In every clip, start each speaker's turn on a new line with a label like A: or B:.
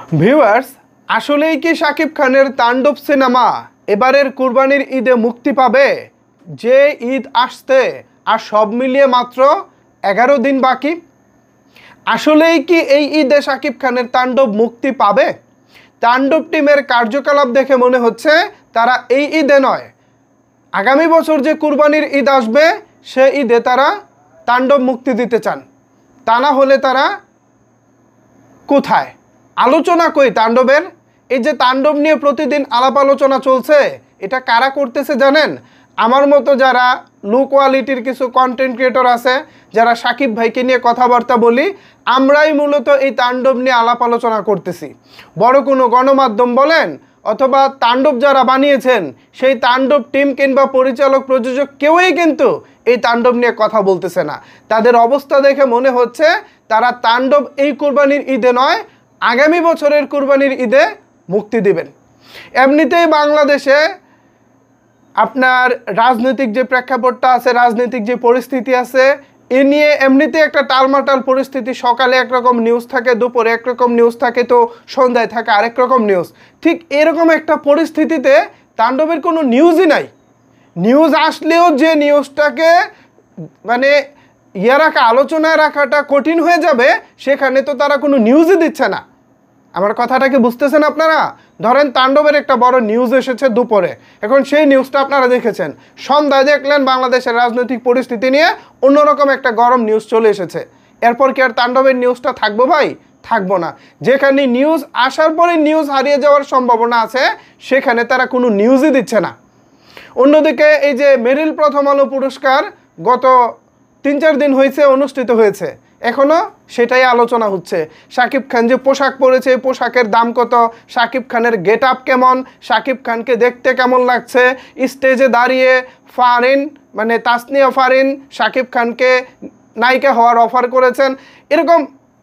A: Viewers, আসলেই কি শাকিব খানের তাণ্ডব সিনেমা এবারের কুরবানির ঈদে মুক্তি পাবে? যে ঈদ আসতে আর সব মিলিয়ে মাত্র 11 দিন বাকি। আসলেই কি এই ঈদে শাকিব খানের তাণ্ডব মুক্তি পাবে? তাণ্ডব টিমের কার্যকলাপ দেখে মনে হচ্ছে তারা এই ঈদে নয়, আগামী বছর যে কুরবানির ঈদ আসবে সে ঈদে তারা তাণ্ডব মুক্তি দিতে চান। তা না হলে তারা কোথায়? আলোচনা কই তাণ্ডবের? এই যে তাণ্ডব নিয়ে প্রতিদিন আলাপ আলোচনা চলছে, এটা কারা করতেছে জানেন? আমার মতো যারা লো কোয়ালিটির কিছু কন্টেন্ট ক্রিয়েটর আছে, যারা শাকিব ভাইকে নিয়ে কথাবার্তা বলি, আমরাই মূলত এই তাণ্ডব নিয়ে আলাপ আলোচনা করতেছি। বড় কোনো গণমাধ্যম বলেন অথবা তাণ্ডব যারা বানিয়েছেন সেই তাণ্ডব টিম কিংবা পরিচালক প্রযোজক কেউই কিন্তু এই তাণ্ডব নিয়ে কথা বলতেছে না। তাদের অবস্থা দেখে মনে হচ্ছে তারা তাণ্ডব এই কুরবানির ঈদে নয়, আগামী বছরের কুরবানির ঈদে মুক্তি দিবেন। এমনিতেই বাংলাদেশে আপনার রাজনৈতিক যে প্রেক্ষাপটটা আছে, রাজনৈতিক যে পরিস্থিতি আছে, এ নিয়ে এমনিতে একটা টালমাটাল পরিস্থিতি। সকালে একরকম নিউজ থাকে, দুপুরে একরকম নিউজ থাকে, তো সন্ধ্যায় থাকে আরেক রকম নিউজ। ঠিক এরকম একটা পরিস্থিতিতে তাণ্ডবের কোনো নিউজই নাই। নিউজ আসলেও যে নিউজটাকে মানে আলোচনায় রাখাটা কঠিন হয়ে যাবে, সেখানে তো তারা কোনো নিউজই দিচ্ছে না। আমার কথাটাকে বুঝতেছেন আপনারা? ধরেন তাণ্ডবের একটা বড় নিউজ এসেছে দুপুরে, এখন সেই নিউজটা আপনারা দেখেছেন। সন্ধ্যায় দেখলেন বাংলাদেশের রাজনৈতিক পরিস্থিতি নিয়ে অন্যরকম একটা গরম নিউজ চলে এসেছে। এরপর কি আর তাণ্ডবের নিউজটা থাকবো ভাই? থাকবো না। যেখানে নিউজ আসার পরে নিউজ হারিয়ে যাওয়ার সম্ভাবনা আছে, সেখানে তারা কোনো নিউজই দিচ্ছে না। অন্যদিকে এই যে মেরিল প্রথম আলো পুরস্কার গত 3-4 দিন হয়েছে, অনুষ্ঠিত হয়েছে, এখনও সেটাই আলোচনা হচ্ছে। শাকিব খান যে পোশাক পরেছে, পোশাকের দাম কত, শাকিব খানের গেট আপ কেমন, শাকিব খানকে দেখতে কেমন লাগছে, স্টেজে দাঁড়িয়ে ফারিন মানে তাসনিয়া ফারিন শাকিব খানকে নায়িকা হওয়ার অফার করেছেন, এরকম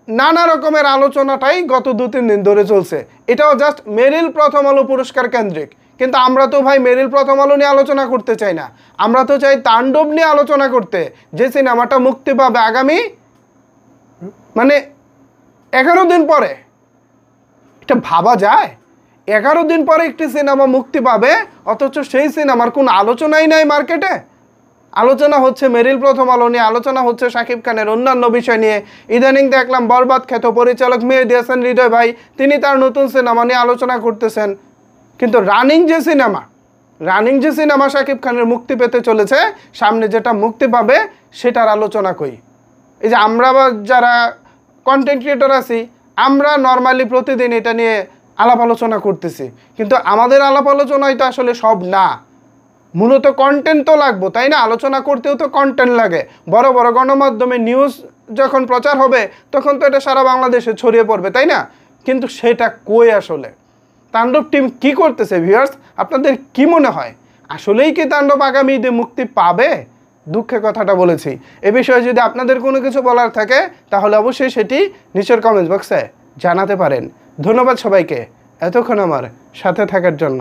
A: নানা রকমের আলোচনাটাই গত 2-3 দিন ধরে চলছে। এটাও জাস্ট মেরিল প্রথম আলো পুরস্কার কেন্দ্রিক। কিন্তু আমরা তো ভাই মেরিল প্রথম আলো নিয়ে আলোচনা করতে চাই না, আমরা তো চাই তাণ্ডব নিয়ে আলোচনা করতে, যে সিনেমাটা মুক্তি পাবে আগামী 11 দিন পরে। এটা ভাবা যায়? 11 দিন পরে একটি সিনেমা মুক্তি পাবে, অথচ সেই সিনেমার কোনো আলোচনাই নাই মার্কেটে। আলোচনা হচ্ছে মেরিল প্রথম আলো নিয়ে, আলোচনা হচ্ছে শাকিব খানের অন্যান্য বিষয় নিয়ে। ইদানিং দেখলাম বরবাদ খ্যাত পরিচালক মেহেদী হাসান হৃদয় ভাই, তিনি তার নতুন সিনেমা নিয়ে আলোচনা করতেছেন। কিন্তু রানিং যে সিনেমা শাকিব খানের মুক্তি পেতে চলেছে, সামনে যেটা মুক্তি পাবে, সেটার আলোচনা কই? এই যে আমরা যারা কন্টেন্ট ক্রিয়েটর আছি, আমরা নর্মালি প্রতিদিন এটা নিয়ে আলাপ আলোচনা করতেছি, কিন্তু আমাদের আলাপ আলোচনায় তো আসলে সব না। মূলত কন্টেন্ট তো লাগবো, তাই না? আলোচনা করতেও তো কন্টেন্ট লাগে। বড় বড় গণমাধ্যমে নিউজ যখন প্রচার হবে, তখন তো এটা সারা বাংলাদেশে ছড়িয়ে পড়বে, তাই না? কিন্তু সেটা কই আসলে? তাণ্ডব টিম কি করতেছে ভিউয়ার্স? আপনাদের কি মনে হয়, আসলেই কি তাণ্ডব আগামী ঈদে মুক্তি পাবে? দুঃখের কথাটা বলেছি। এ বিষয়ে যদি আপনাদের কোনো কিছু বলার থাকে, তাহলে অবশ্যই সেটি নিচের কমেন্ট বক্সে জানাতে পারেন। ধন্যবাদ সবাইকে এতক্ষণ আমার সাথে থাকার জন্য।